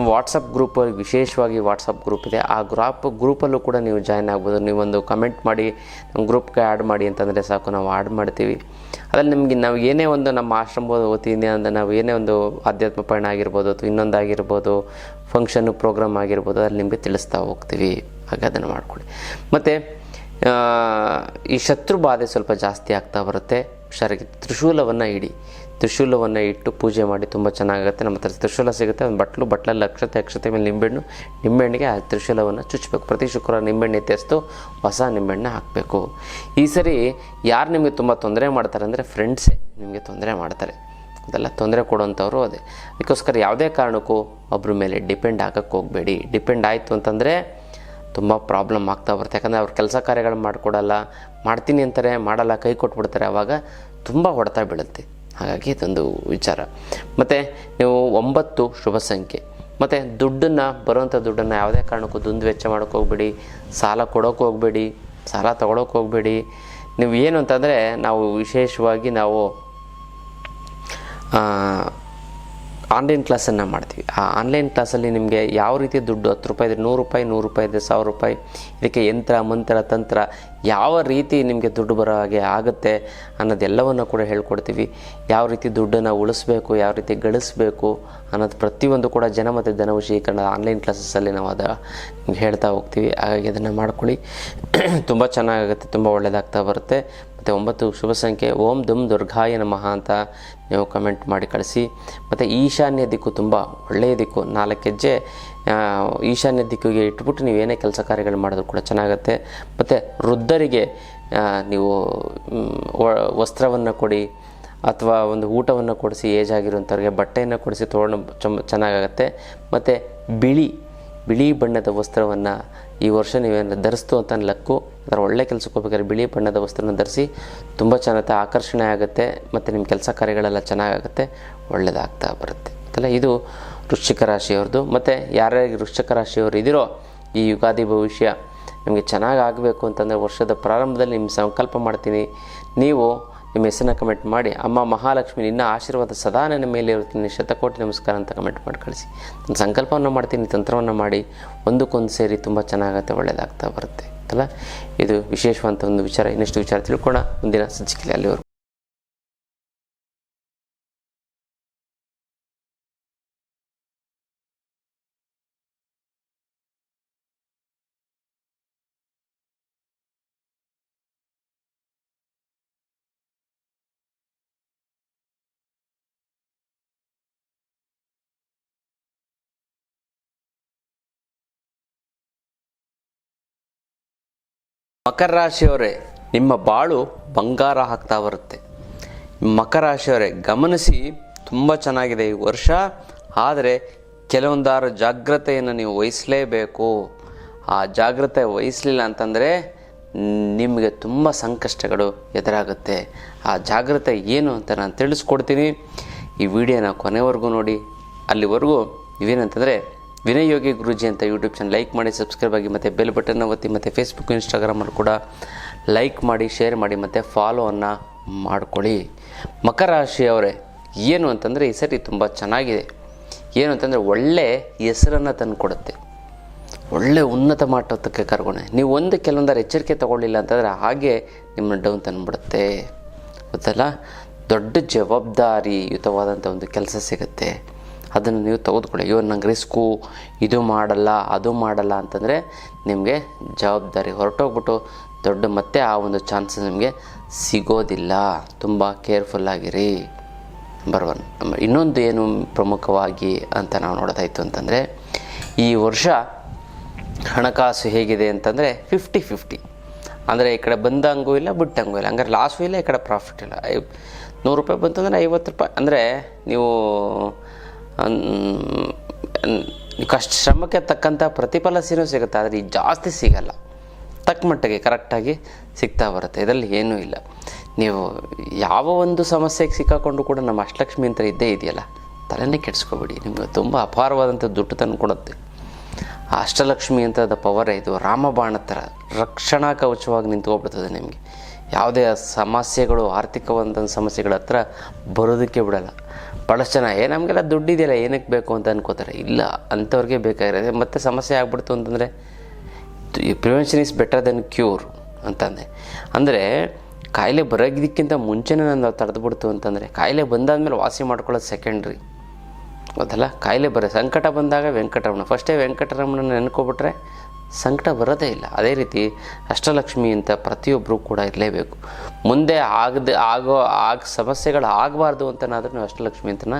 ವಾಟ್ಸಪ್ ಗ್ರೂಪಲ್ಲಿ, ವಿಶೇಷವಾಗಿ ವಾಟ್ಸಪ್ ಗ್ರೂಪ್ ಇದೆ, ಆ ಗ್ರೂಪಲ್ಲೂ ಕೂಡ ನೀವು ಜಾಯ್ನ್ ಆಗ್ಬೋದು. ನೀವೊಂದು ಕಮೆಂಟ್ ಮಾಡಿ ನಮ್ಮ ಗ್ರೂಪ್ಗೆ ಆ್ಯಡ್ ಮಾಡಿ ಅಂತಂದರೆ ಸಾಕು, ನಾವು ಆ್ಯಡ್ ಮಾಡ್ತೀವಿ. ಅದ್ರಲ್ಲಿ ನಿಮಗೆ ನಾವು ಏನೇ ಒಂದು ನಮ್ಮ ಆಶ್ರಮದ ವತಿಯಿಂದ ಅಂದರೆ ನಾವು ಏನೇ ಒಂದು ಆಧ್ಯಾತ್ಮ ಪಯಣ ಆಗಿರ್ಬೋದು, ಅಥವಾ ಇನ್ನೊಂದಾಗಿರ್ಬೋದು, ಫಂಕ್ಷನ್ನು ಪ್ರೋಗ್ರಾಮ್ ಆಗಿರ್ಬೋದು, ಅಲ್ಲಿ ನಿಮಗೆ ತಿಳಿಸ್ತಾ ಹೋಗ್ತೀವಿ. ಹಾಗೆ ಅದನ್ನು ಮಾಡ್ಕೊಳ್ಳಿ. ಮತ್ತು ಈ ಶತ್ರು ಬಾಧೆ ಸ್ವಲ್ಪ ಜಾಸ್ತಿ ಆಗ್ತಾ ಬರುತ್ತೆ, ಹುಷಾರಾಗಿ. ತ್ರಿಶೂಲವನ್ನು ತ್ರಿಶೂಲವನ್ನು ಇಟ್ಟು ಪೂಜೆ ಮಾಡಿ, ತುಂಬ ಚೆನ್ನಾಗುತ್ತೆ. ನಮ್ಮ ಹತ್ರ ತ್ರಿಶೂಲ ಸಿಗುತ್ತೆ, ಒಂದು ಬಟ್ಲಲ್ಲಿ ಅಕ್ಷತೆ ಮೇಲೆ ನಿಂಬೆಹಣ್ಣಿಗೆ ಆ ತ್ರಿಶೂಲವನ್ನು ಚುಚ್ಚಬೇಕು. ಪ್ರತಿ ಶುಕ್ರವಾರ ನಿಂಬೆಹಣ್ಣೆ ತೆಗೆದು ಹೊಸ ನಿಂಬೆಹಣ್ಣೆ ಹಾಕಬೇಕು. ಈ ಸರಿ ಯಾರು ನಿಮಗೆ ತುಂಬ ತೊಂದರೆ ಮಾಡ್ತಾರೆ ಅಂದರೆ ಫ್ರೆಂಡ್ಸೇ ನಿಮಗೆ ತೊಂದರೆ ಮಾಡ್ತಾರೆ. ಅದೆಲ್ಲ ತೊಂದರೆ ಕೊಡುವಂಥವ್ರು ಅದೇ. ಅದಕ್ಕೋಸ್ಕರ ಯಾವುದೇ ಕಾರಣಕ್ಕೂ ಒಬ್ಬರ ಮೇಲೆ ಡಿಪೆಂಡ್ ಆಗೋಕ್ಕೆ ಹೋಗಬೇಡಿ. ಡಿಪೆಂಡ್ ಆಯಿತು ಅಂತಂದರೆ ತುಂಬ ಪ್ರಾಬ್ಲಮ್ ಆಗ್ತಾ ಬರುತ್ತೆ. ಯಾಕಂದರೆ ಅವ್ರು ಕೆಲಸ ಕಾರ್ಯಗಳು ಮಾಡಿಕೊಡಲ್ಲ, ಮಾಡ್ತೀನಿ ಅಂತಾರೆ, ಮಾಡಲ್ಲ, ಕೈ ಕೊಟ್ಬಿಡ್ತಾರೆ. ಆವಾಗ ತುಂಬ ಹೊಡೆತ ಬೀಳುತ್ತೆ. ಹಾಗಾಗಿ ಇದೊಂದು ವಿಚಾರ. ಮತ್ತು ನೀವು 9 ಶುಭ ಸಂಖ್ಯೆ. ಮತ್ತು ಬರುವಂಥ ದುಡ್ಡನ್ನು ಯಾವುದೇ ಕಾರಣಕ್ಕೂ ದುಂದು ಮಾಡೋಕ್ಕೆ ಹೋಗಬೇಡಿ, ಸಾಲ ಕೊಡೋಕ್ಕೆ ಹೋಗಬೇಡಿ, ಸಾಲ ತೊಗೊಳಕ್ಕೆ ಹೋಗಬೇಡಿ. ನೀವು ಏನು ಅಂತಂದರೆ, ನಾವು ವಿಶೇಷವಾಗಿ ನಾವು ಆನ್ಲೈನ್ ಕ್ಲಾಸನ್ನು ಮಾಡ್ತೀವಿ. ಆ ಆನ್ಲೈನ್ ಕ್ಲಾಸಲ್ಲಿ ನಿಮಗೆ ಯಾವ ರೀತಿ ದುಡ್ಡು, 10 ರೂಪಾಯಿ ಇದ್ರೆ 100 ರೂಪಾಯಿ, 100 ರೂಪಾಯಿ ಇದ್ದರೆ 1000 ರೂಪಾಯಿ, ಇದಕ್ಕೆ ಯಂತ್ರ ಮಂತ್ರ ತಂತ್ರ ಯಾವ ರೀತಿ ನಿಮಗೆ ದುಡ್ಡು ಬರೋ ಹಾಗೆ ಆಗುತ್ತೆ ಅನ್ನೋದೆಲ್ಲವನ್ನು ಕೂಡ ಹೇಳ್ಕೊಡ್ತೀವಿ. ಯಾವ ರೀತಿ ದುಡ್ಡನ್ನು ಉಳಿಸ್ಬೇಕು, ಯಾವ ರೀತಿ ಗಳಿಸ್ಬೇಕು ಅನ್ನೋದು ಪ್ರತಿಯೊಂದು ಕೂಡ ಜನ ಮತ್ತು ಧನವಶೀಕರಣ ಆನ್ಲೈನ್ ಕ್ಲಾಸಸ್ಸಲ್ಲಿ ನಾವು ನಿಮ್ಗೆ ಹೇಳ್ತಾ ಹೋಗ್ತೀವಿ. ಹಾಗಾಗಿ ಅದನ್ನು ಮಾಡ್ಕೊಳ್ಳಿ, ತುಂಬ ಚೆನ್ನಾಗಾಗುತ್ತೆ, ತುಂಬ ಒಳ್ಳೆಯದಾಗ್ತಾ ಬರುತ್ತೆ. ಮತ್ತು 9 ಶುಭ ಸಂಖ್ಯೆ. ಓಂ ದುಮ್ ದುರ್ಗಾಯ ನಮಃ ಅಂತ ನೀವು ಕಮೆಂಟ್ ಮಾಡಿ ಕಳಿಸಿ. ಮತ್ತು ಈಶಾನ್ಯ ದಿಕ್ಕು ತುಂಬ ಒಳ್ಳೆಯ ದಿಕ್ಕು, 4 ಹೆಜ್ಜೆ ಈಶಾನ್ಯ ದಿಕ್ಕಿಗೆ ಇಟ್ಬಿಟ್ಟು ನೀವೇನೇ ಕೆಲಸ ಕಾರ್ಯಗಳು ಮಾಡಿದ್ರು ಕೂಡ ಚೆನ್ನಾಗುತ್ತೆ. ಮತ್ತು ವೃದ್ಧರಿಗೆ ನೀವು ವಸ್ತ್ರವನ್ನು ಕೊಡಿ, ಅಥವಾ ಒಂದು ಊಟವನ್ನು ಕೊಡಿಸಿ, ಏಜ್ ಆಗಿರುವಂಥವ್ರಿಗೆ ಬಟ್ಟೆಯನ್ನು ಕೊಡಿಸಿ ಚೆನ್ನಾಗಾಗತ್ತೆ. ಮತ್ತು ಬಿಳಿ ಬಣ್ಣದ ವಸ್ತ್ರವನ್ನು ಈ ವರ್ಷ ನೀವೇನು ಧರಿಸ್ತು ಅಂತ ಲಕ್ಕು. ಅದರ ಒಳ್ಳೆ ಕೆಲಸಕ್ಕೆ ಹೋಗ್ಬೇಕಾದ್ರೆ ಬಿಳಿ ಬಣ್ಣದ ವಸ್ತ್ರನ ಧರಿಸಿ, ತುಂಬ ಚೆನ್ನಾಗಿ ಆಕರ್ಷಣೆ ಆಗುತ್ತೆ. ಮತ್ತು ನಿಮ್ಮ ಕೆಲಸ ಕಾರ್ಯಗಳೆಲ್ಲ ಚೆನ್ನಾಗಾಗುತ್ತೆ, ಒಳ್ಳೆಯದಾಗ್ತಾ ಬರುತ್ತೆ ಅಂತಲ್ಲ. ಇದು ವೃಶ್ಚಿಕ ರಾಶಿಯವ್ರದ್ದು. ಮತ್ತು ಯಾರ್ಯಾರಿಗೆ ವೃಶ್ಚಿಕ ರಾಶಿಯವರು ಇದ್ದೀರೋ, ಈ ಯುಗಾದಿ ಭವಿಷ್ಯ ನಿಮಗೆ ಚೆನ್ನಾಗಿ ಆಗಬೇಕು ಅಂತಂದರೆ ವರ್ಷದ ಪ್ರಾರಂಭದಲ್ಲಿ ನಿಮ್ಮ ಸಂಕಲ್ಪ ಮಾಡ್ತೀನಿ. ನೀವು ನಿಮ್ಮ ಹೆಸರನ್ನ ಕಮೆಂಟ್ ಮಾಡಿ, ಅಮ್ಮ ಮಹಾಲಕ್ಷ್ಮಿ ನಿನ್ನ ಆಶೀರ್ವಾದ ಸದಾ ನನ್ನ ಮೇಲೆ ಇರ್ತೀನಿ, ಶತಕೋಟಿ ನಮಸ್ಕಾರ ಅಂತ ಕಮೆಂಟ್ ಮಾಡಿ ಕಳಿಸಿ. ನಾನು ಸಂಕಲ್ಪವನ್ನು ಮಾಡ್ತೀನಿ, ತಂತ್ರವನ್ನು ಮಾಡಿ ಒಂದಕ್ಕೊಂದು ಸೇರಿ ತುಂಬ ಚೆನ್ನಾಗತ್ತೆ, ಒಳ್ಳೆಯದಾಗ್ತಾ ಬರುತ್ತೆ ಅಲ್ಲ. ಇದು ವಿಶೇಷವಂತ ಒಂದು ವಿಚಾರ. ಇನ್ನಷ್ಟು ವಿಚಾರ ತಿಳ್ಕೊಳ್ಳೋಣ ಮುಂದಿನ ಸಂಚಿಕೆಯಲ್ಲಿ. ಅಲ್ಲಿವರೆಗೂ ಮಕರ ರಾಶಿಯವರೇ, ನಿಮ್ಮ ಬಾಳು ಬಂಗಾರ ಆಗ್ತಾ ಬರುತ್ತೆ. ಮಕರ ರಾಶಿಯವರೇ ಗಮನಿಸಿ, ತುಂಬ ಚೆನ್ನಾಗಿದೆ ಈ ವರ್ಷ. ಆದರೆ ಕೆಲವೊಂದಾರು ಜಾಗ್ರತೆಯನ್ನು ನೀವು ವಹಿಸಲೇಬೇಕು. ಆ ಜಾಗ್ರತೆ ವಹಿಸಲಿಲ್ಲ ಅಂತಂದರೆ ನಿಮಗೆ ತುಂಬ ಸಂಕಷ್ಟಗಳು ಎದುರಾಗುತ್ತೆ. ಆ ಜಾಗ್ರತೆ ಏನು ಅಂತ ನಾನು ತಿಳಿಸ್ಕೊಡ್ತೀನಿ. ಈ ವಿಡಿಯೋನ ಕೊನೆವರೆಗೂ ನೋಡಿ. ಅಲ್ಲಿವರೆಗೂ ನೀವೇನಂತಂದರೆ ವಿನಯ್ ಯೋಗಿ ಗುರೂಜಿ ಅಂತ ಯೂಟ್ಯೂಬ್ ಚಾನಲ್ ಲೈಕ್ ಮಾಡಿ, ಸಬ್ಸ್ಕ್ರೈಬ್ ಆಗಿ, ಮತ್ತು ಬೆಲ್ ಬಟನ್ನ ಒತ್ತಿ, ಮತ್ತು ಫೇಸ್ಬುಕ್ ಇನ್ಸ್ಟಾಗ್ರಾಮಲ್ಲಿ ಕೂಡ ಲೈಕ್ ಮಾಡಿ, ಶೇರ್ ಮಾಡಿ, ಮತ್ತು ಫಾಲೋವನ್ನು ಮಾಡ್ಕೊಳ್ಳಿ. ಮಕರ ರಾಶಿಯವರೇ, ಏನು ಅಂತಂದರೆ ಈ ಸರಿ ತುಂಬ ಚೆನ್ನಾಗಿದೆ. ಏನು ಅಂತಂದರೆ ಒಳ್ಳೆ ಹೆಸರನ್ನು ತಂದು ಕೊಡುತ್ತೆ, ಒಳ್ಳೆ ಉನ್ನತ ಮಟ್ಟಕ್ಕೆ ಕರ್ಕೊಂಡೆ. ನೀವು ಕೆಲವೊಂದಾರು ಎಚ್ಚರಿಕೆ ತೊಗೊಳ್ಳಿಲ್ಲ ಅಂತಂದರೆ ಹಾಗೆ ನಿಮ್ಮನ್ನು ಡೌನ್ ತಂದುಬಿಡುತ್ತೆ, ಗೊತ್ತಲ್ಲ. ದೊಡ್ಡ ಜವಾಬ್ದಾರಿಯುತವಾದಂಥ ಒಂದು ಕೆಲಸ ಸಿಗುತ್ತೆ, ಅದನ್ನು ನೀವು ತೆಗೆದುಕೊಳ್ಳಿ. ನಂಗೆ ರಿಸ್ಕು, ಇದು ಮಾಡಲ್ಲ ಅದು ಮಾಡಲ್ಲ ಅಂತಂದರೆ ನಿಮಗೆ ಜವಾಬ್ದಾರಿ ಹೊರಟೋಗ್ಬಿಟ್ಟು ದೊಡ್ಡ ಮತ್ತೆ ಆ ಒಂದು ಚಾನ್ಸಸ್ ನಿಮಗೆ ಸಿಗೋದಿಲ್ಲ. ತುಂಬ ಕೇರ್ಫುಲ್ಲಾಗಿರಿ. ನಂಬರ್ 1. ಇನ್ನೊಂದು ಏನು ಪ್ರಮುಖವಾಗಿ ಅಂತ ನಾವು ನೋಡೋದಾಯಿತು ಅಂತಂದರೆ, ಈ ವರ್ಷ ಹಣಕಾಸು ಹೇಗಿದೆ ಅಂತಂದರೆ 50-50. ಅಂದರೆ ಈ ಕಡೆ ಬಂದಂಗೂ ಇಲ್ಲ, ಬಿಟ್ಟಂಗೂ ಇಲ್ಲ. ಹಂಗಾರೆ ಲಾಸು ಇಲ್ಲ, ಈ ಕಡೆ ಪ್ರಾಫಿಟ್ ಇಲ್ಲ. 100 ರೂಪಾಯಿ ಬಂತು ಅಂದರೆ 50 ರೂಪಾಯಿ. ಅಂದರೆ ನೀವು ಕಷ್ಟ ಶ್ರಮಕ್ಕೆ ತಕ್ಕಂಥ ಪ್ರತಿಫಲ ಸಿಗುತ್ತೆ, ಆದರೆ ಈ ಜಾಸ್ತಿ ಸಿಗಲ್ಲ. ತಕ್ಕ ಮಟ್ಟಿಗೆ ಕರೆಕ್ಟಾಗಿ ಸಿಗ್ತಾ ಬರುತ್ತೆ. ಇದರಲ್ಲಿ ಏನೂ ಇಲ್ಲ. ನೀವು ಯಾವ ಒಂದು ಸಮಸ್ಯೆಗೆ ಸಿಕ್ಕಾಕೊಂಡು ಕೂಡ ನಮ್ಮ ಅಷ್ಟಲಕ್ಷ್ಮಿ ಅಂತ ಇದ್ದೇ ಇದೆಯಲ್ಲ, ತಲೆನೇ ಕೆಡಿಸ್ಕೊಬೇಡಿ. ನಿಮಗೆ ತುಂಬ ಅಪಾರವಾದಂಥ ದುಡ್ಡು ತಂದು ಕೊಡುತ್ತೆ. ಆ ಅಷ್ಟಲಕ್ಷ್ಮಿ ಅಂತದ ಪವರೇ ಇದು. ರಾಮಬಾಣ ಥರ ರಕ್ಷಣಾ ಕವಚವಾಗಿ ನಿಂತ್ಕೊಬಿಡ್ತದೆ ನಿಮಗೆ. ಯಾವುದೇ ಸಮಸ್ಯೆಗಳು, ಆರ್ಥಿಕವಾದಂಥ ಸಮಸ್ಯೆಗಳ ಹತ್ರ ಬರೋದಕ್ಕೆ ಬಿಡಲ್ಲ. ಭಾಳಷ್ಟು ಜನ ನಮಗೆಲ್ಲ ದುಡ್ಡಿದೆಯಲ್ಲ ಏನಕ್ಕೆ ಬೇಕು ಅಂತ ಅನ್ಕೋತಾರೆ. ಇಲ್ಲ, ಅಂಥವ್ರಿಗೆ ಬೇಕಾಗಿರೋದೆ. ಮತ್ತು ಸಮಸ್ಯೆ ಆಗ್ಬಿಡ್ತು ಅಂತಂದರೆ prevention is better then cure ಅಂತಂದೆ. ಅಂದರೆ ಕಾಯಿಲೆ ಬರೋದಕ್ಕಿಂತ ಮುಂಚೆನೇ ನಾವು ತಡೆದ್ಬಿಡ್ತು ಅಂತಂದರೆ, ಕಾಯಿಲೆ ಬಂದಾದ್ಮೇಲೆ ವಾಸಿ ಮಾಡ್ಕೊಳ್ಳೋದು ಸೆಕೆಂಡ್ರಿ, ಗೊತ್ತಲ್ಲ. ಕಾಯಿಲೆ ಸಂಕಟ ಬಂದಾಗ ವೆಂಕಟರಮಣ, ಫಸ್ಟೇ ವೆಂಕಟರಮಣ ನೆನ್ಕೊಬಿಟ್ರೆ ಸಂಕಟ ಬರೋದೇ ಇಲ್ಲ. ಅದೇ ರೀತಿ ಅಷ್ಟಲಕ್ಷ್ಮಿ ಅಂತ ಪ್ರತಿಯೊಬ್ಬರೂ ಕೂಡ ಇರಲೇಬೇಕು. ಮುಂದೆ ಸಮಸ್ಯೆಗಳು ಆಗಬಾರ್ದು ಅಂತನಾದರೂ ನೀವು ಅಷ್ಟಲಕ್ಷ್ಮಿ ಅಂತನ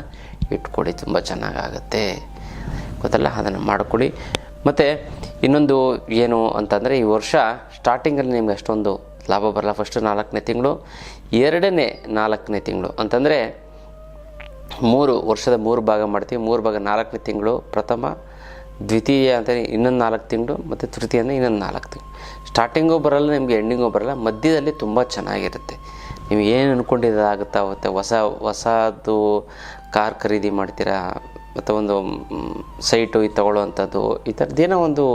ಇಟ್ಕೊಳ್ಳಿ, ತುಂಬ ಚೆನ್ನಾಗಾಗುತ್ತೆ, ಗೊತ್ತಲ್ಲ. ಅದನ್ನು ಮಾಡ್ಕೊಳ್ಳಿ. ಮತ್ತು ಇನ್ನೊಂದು ಏನು ಅಂತಂದರೆ, ಈ ವರ್ಷ ಸ್ಟಾರ್ಟಿಂಗಲ್ಲಿ ನಿಮ್ಗೆ ಅಷ್ಟೊಂದು ಲಾಭ ಬರಲ್ಲ. ಫಸ್ಟು 4ನೇ ತಿಂಗಳು, 2ನೇ 4ನೇ ತಿಂಗಳು ಅಂತಂದರೆ 3 ವರ್ಷದ 3 ಭಾಗ ಮಾಡ್ತೀವಿ. 3 ಭಾಗ 4ನೇ ತಿಂಗಳು ಪ್ರಥಮ, ದ್ವಿತೀಯ ಅಂತ ಇನ್ನೊಂದು 4 ತಿಂಗಳು, ಮತ್ತು ತೃತೀಯ ಅಂದರೆ ಇನ್ನೊಂದು 4 ತಿಂಗಳು. ಸ್ಟಾರ್ಟಿಂಗೂ ಬರಲ್ಲ ನಿಮಗೆ, ಎಂಡಿಂಗೂ ಬರಲ್ಲ, ಮಧ್ಯದಲ್ಲಿ ತುಂಬ ಚೆನ್ನಾಗಿರುತ್ತೆ. ನೀವು ಏನು ಅಂದ್ಕೊಂಡಿದ್ದಾಗುತ್ತಾ ಹೋಗುತ್ತೆ. ಹೊಸದು ಕಾರ್ ಖರೀದಿ ಮಾಡ್ತೀರಾ, ಮತ್ತು ಒಂದು ಸೈಟು ತೊಗೊಳ್ಳೋವಂಥದ್ದು, ಈ ಥರದ್ದೇನೋ ಒಂದು,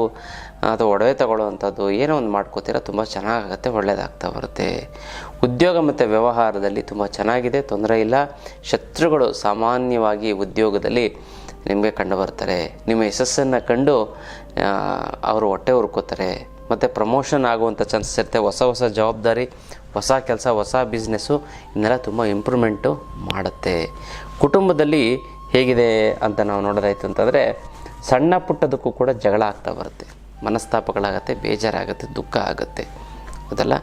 ಅಥವಾ ಒಡವೆ ತೊಗೊಳ್ಳೋವಂಥದ್ದು ಏನೋ ಒಂದು ಮಾಡ್ಕೋತೀರ, ತುಂಬ ಚೆನ್ನಾಗಾಗುತ್ತೆ, ಒಳ್ಳೆಯದಾಗ್ತಾ ಬರುತ್ತೆ. ಉದ್ಯೋಗ ಮತ್ತು ವ್ಯವಹಾರದಲ್ಲಿ ತುಂಬ ಚೆನ್ನಾಗಿದೆ, ತೊಂದರೆ ಇಲ್ಲ. ಶತ್ರುಗಳು ಸಾಮಾನ್ಯವಾಗಿ ಉದ್ಯೋಗದಲ್ಲಿ ನಿಮಗೆ ಕಂಡು ಬರ್ತಾರೆ. ನಿಮ್ಮ ಯಶಸ್ಸನ್ನು ಕಂಡು ಅವರು ಹೊಟ್ಟೆ ಹುರ್ಕೋತಾರೆ. ಮತ್ತು ಪ್ರಮೋಷನ್ ಆಗುವಂಥ ಚಾನ್ಸಸ್ ಇರುತ್ತೆ. ಹೊಸ ಜವಾಬ್ದಾರಿ, ಹೊಸ ಕೆಲಸ, ಹೊಸ ಬಿಸ್ನೆಸ್ಸು ಇನ್ನೆಲ್ಲ ತುಂಬ ಇಂಪ್ರೂವ್ಮೆಂಟು ಮಾಡುತ್ತೆ. ಕುಟುಂಬದಲ್ಲಿ ಹೇಗಿದೆ ಅಂತ ನಾವು ನೋಡೋದಾಯ್ತು ಅಂತಂದರೆ, ಸಣ್ಣ ಪುಟ್ಟದಕ್ಕೂ ಕೂಡ ಜಗಳ ಆಗ್ತಾ ಬರುತ್ತೆ, ಮನಸ್ತಾಪಗಳಾಗುತ್ತೆ, ಬೇಜಾರಾಗುತ್ತೆ, ದುಃಖ ಆಗುತ್ತೆ, ಅದಲ್ಲ.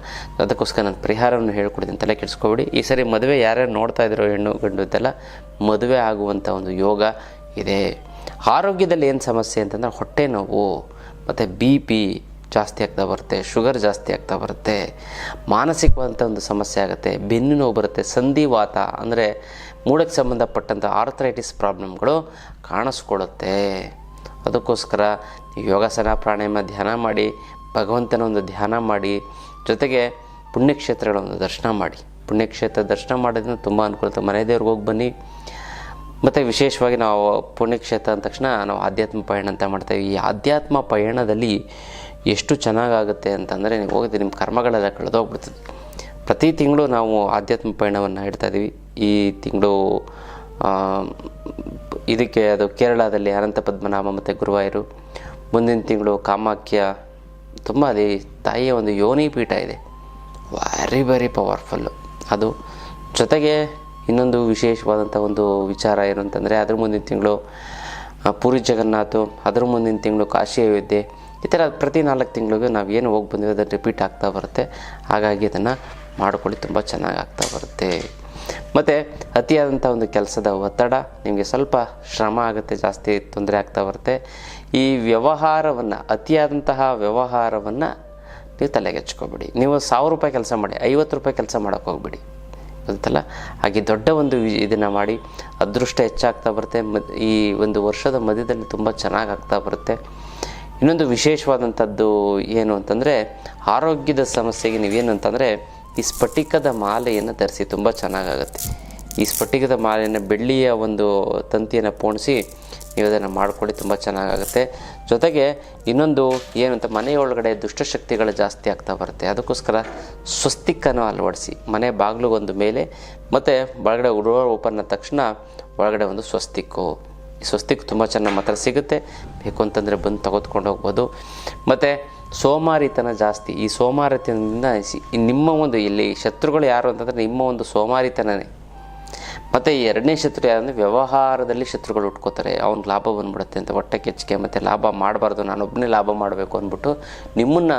ಅದಕ್ಕೋಸ್ಕರ ನಾನು ಪರಿಹಾರವನ್ನು ಹೇಳ್ಕೊಡ್ತೀನಿ, ತಲೆ ಕೆಡಿಸ್ಕೊಬೇಡಿ. ಈ ಸರಿ ಮದುವೆ ಯಾರ್ಯಾರು ನೋಡ್ತಾ ಇದ್ದೀರೋ, ಹೆಣ್ಣು ಗಂಡು ಇದೆಲ್ಲ ಮದುವೆ ಆಗುವಂಥ ಒಂದು ಯೋಗ ಇದೆ. ಆರೋಗ್ಯದಲ್ಲಿ ಏನು ಸಮಸ್ಯೆ ಅಂತಂದರೆ ಹೊಟ್ಟೆ ನೋವು, ಮತ್ತು BP ಜಾಸ್ತಿ ಆಗ್ತಾ ಬರುತ್ತೆ, ಶುಗರ್ ಜಾಸ್ತಿ ಆಗ್ತಾ ಬರುತ್ತೆ, ಮಾನಸಿಕವಾದಂಥ ಒಂದು ಸಮಸ್ಯೆ ಆಗುತ್ತೆ, ಬೆನ್ನು ನೋವು ಬರುತ್ತೆ, ಸಂಧಿವಾತ ಅಂದರೆ ಮೂಳೆಗೆ ಸಂಬಂಧಪಟ್ಟಂಥ ಆರ್ಥರೈಟಿಸ್ ಪ್ರಾಬ್ಲಮ್ಗಳು ಕಾಣಿಸ್ಕೊಳ್ಳುತ್ತೆ. ಅದಕ್ಕೋಸ್ಕರ ಯೋಗಾಸನ, ಪ್ರಾಣಾಯಾಮ, ಧ್ಯಾನ ಮಾಡಿ, ಭಗವಂತನ ಒಂದು ಧ್ಯಾನ ಮಾಡಿ, ಜೊತೆಗೆ ಪುಣ್ಯಕ್ಷೇತ್ರಗಳ ಒಂದು ದರ್ಶನ ಮಾಡಿ. ಪುಣ್ಯಕ್ಷೇತ್ರ ದರ್ಶನ ಮಾಡೋದ್ರಿಂದ ತುಂಬ ಅನುಕೂಲತೆ. ಮನೆ ದೇವ್ರಿಗೆ ಹೋಗಿ ಬನ್ನಿ. ಮತ್ತು ವಿಶೇಷವಾಗಿ ನಾವು ಪುಣ್ಯಕ್ಷೇತ್ರ ಅಂದ ತಕ್ಷಣ ನಾವು ಆಧ್ಯಾತ್ಮ ಪಯಣ ಅಂತ ಮಾಡ್ತೇವೆ. ಈ ಆಧ್ಯಾತ್ಮ ಪಯಣದಲ್ಲಿ ಎಷ್ಟು ಚೆನ್ನಾಗಾಗುತ್ತೆ ಅಂತಂದರೆ, ನೀವು ಹೋಗಿದ್ರೆ ನಿಮ್ಮ ಕರ್ಮಗಳೆಲ್ಲ ಕಳೆದೋಗ್ಬಿಡ್ತದೆ. ಪ್ರತಿ ತಿಂಗಳು ನಾವು ಆಧ್ಯಾತ್ಮ ಪಯಣವನ್ನು ಇಡ್ತಾಯಿದ್ದೀವಿ. ಈ ತಿಂಗಳು ಇದಕ್ಕೆ ಅದು ಕೇರಳದಲ್ಲಿ ಅನಂತ ಪದ್ಮನಾಭ ಮತ್ತು ಗುರುವಾಯೂರು, ಮುಂದಿನ ತಿಂಗಳು ಕಾಮಾಖ್ಯ. ತುಂಬ ಅದೇ ತಾಯಿಯ ಒಂದು ಯೋನಿ ಪೀಠ ಇದೆ, ವೆರಿ ಪವರ್ಫುಲ್ಲು ಅದು. ಜೊತೆಗೆ ಇನ್ನೊಂದು ವಿಶೇಷವಾದಂಥ ಒಂದು ವಿಚಾರ ಏನು ಅಂತಂದರೆ, ಅದ್ರ ಮುಂದಿನ ತಿಂಗಳು ಪುರಿ ಜಗನ್ನಾಥ, ಅದ್ರ ಮುಂದಿನ ತಿಂಗಳು ಕಾಶಿ ಅಯೋಧ್ಯೆ. ಈ ಥರ ಪ್ರತಿ 4 ತಿಂಗಳಿಗೂ ನಾವು ಏನು ಹೋಗಿ ಬಂದಿವೆ ಅದನ್ನು ರಿಪೀಟ್ ಆಗ್ತಾ ಬರುತ್ತೆ. ಹಾಗಾಗಿ ಅದನ್ನು ಮಾಡ್ಕೊಳ್ಳಿ, ತುಂಬ ಚೆನ್ನಾಗಿ ಆಗ್ತಾ ಬರುತ್ತೆ. ಮತ್ತು ಅತಿಯಾದಂಥ ಒಂದು ಕೆಲಸದ ಒತ್ತಡ, ನಿಮಗೆ ಸ್ವಲ್ಪ ಶ್ರಮ ಆಗುತ್ತೆ, ಜಾಸ್ತಿ ತೊಂದರೆ ಆಗ್ತಾ ಬರುತ್ತೆ. ಈ ವ್ಯವಹಾರವನ್ನು, ಅತಿಯಾದಂತಹ ವ್ಯವಹಾರವನ್ನು ನೀವು ತಲೆಗೆ ಹಚ್ಕೊಬೇಡಿ. ನೀವು 1000 ರೂಪಾಯಿ ಕೆಲಸ ಮಾಡಿ, 50 ರೂಪಾಯಿ ಕೆಲಸ ಮಾಡೋಕ್ಕೆ ಹೋಗ್ಬೇಡಿ, ಗೊತ್ತಲ್ಲ. ಹಾಗೆ ದೊಡ್ಡ ಒಂದು ಇದನ್ನು ಮಾಡಿ ಅದೃಷ್ಟ ಹೆಚ್ಚಾಗ್ತಾ ಬರುತ್ತೆ. ಈ ಒಂದು ವರ್ಷದ ಮಧ್ಯದಲ್ಲಿ ತುಂಬ ಚೆನ್ನಾಗಿ ಆಗ್ತಾ ಬರುತ್ತೆ. ಇನ್ನೊಂದು ವಿಶೇಷವಾದಂಥದ್ದು ಏನು ಅಂತಂದರೆ, ಆರೋಗ್ಯದ ಸಮಸ್ಯೆಗೆ ನೀವೇನು ಅಂತಂದರೆ ಈ ಸ್ಫಟಿಕದ ಮಾಲೆಯನ್ನು ಧರಿಸಿ, ತುಂಬ ಚೆನ್ನಾಗಾಗುತ್ತೆ. ಈ ಸ್ಫಟಿಕದ ಮಾಲೆಯನ್ನು ಬೆಳ್ಳಿಯ ಒಂದು ತಂತಿಯನ್ನು ಪೋಣಿಸಿ ನೀವು ಅದನ್ನು ಮಾಡ್ಕೊಳ್ಳಿ, ತುಂಬ ಚೆನ್ನಾಗಾಗುತ್ತೆ. ಜೊತೆಗೆ ಇನ್ನೊಂದು ಏನು ಅಂತ, ಮನೆಯೊಳಗಡೆ ದುಷ್ಟಶಕ್ತಿಗಳು ಜಾಸ್ತಿ ಆಗ್ತಾ ಬರುತ್ತೆ. ಅದಕ್ಕೋಸ್ಕರ ಸ್ವಸ್ತಿಕನ್ನು ಅಳವಡಿಸಿ, ಮನೆ ಬಾಗಿಲುಗೊಂದು ಮೇಲೆ ಮತ್ತು ಒಳಗಡೆ ಡೋರ್ ಓಪನ್ ಆದ ತಕ್ಷಣ ಒಳಗಡೆ ಒಂದು ಸ್ವಸ್ತಿಕ್ಕು. ಈ ಸ್ವಸ್ತಿಕ್ ತುಂಬ ಚೆನ್ನಾಗಿ ಮಾತ್ರ ಸಿಗುತ್ತೆ, ಬೇಕು ಅಂತಂದರೆ ಬಂದು ತೆಗೆದುಕೊಂಡು ಹೋಗ್ಬೋದು. ಮತ್ತು ಸೋಮಾರಿತನ ಜಾಸ್ತಿ, ಈ ಸೋಮಾರಿತನದಿಂದ ನಿಮ್ಮ ಒಂದು ಇಲ್ಲಿ ಶತ್ರುಗಳು ಯಾರು ಅಂತಂದರೆ ನಿಮ್ಮ ಒಂದು ಸೋಮಾರಿತನನೇ. ಮತ್ತು ಎರಡನೇ ಶತ್ರು ಯಾರಂದರೆ ವ್ಯವಹಾರದಲ್ಲಿ ಶತ್ರುಗಳು ಉಟ್ಕೋತಾರೆ, ಅವ್ನಿಗೆ ಲಾಭ ಬಂದ್ಬಿಡುತ್ತೆ ಅಂತ ಹೊಟ್ಟೆ ಕೆಚ್ಚಿಗೆ, ಮತ್ತು ಲಾಭ ಮಾಡಬಾರ್ದು, ನಾನೊಬ್ಬನೇ ಲಾಭ ಮಾಡಬೇಕು ಅಂದ್ಬಿಟ್ಟು ನಿಮ್ಮನ್ನು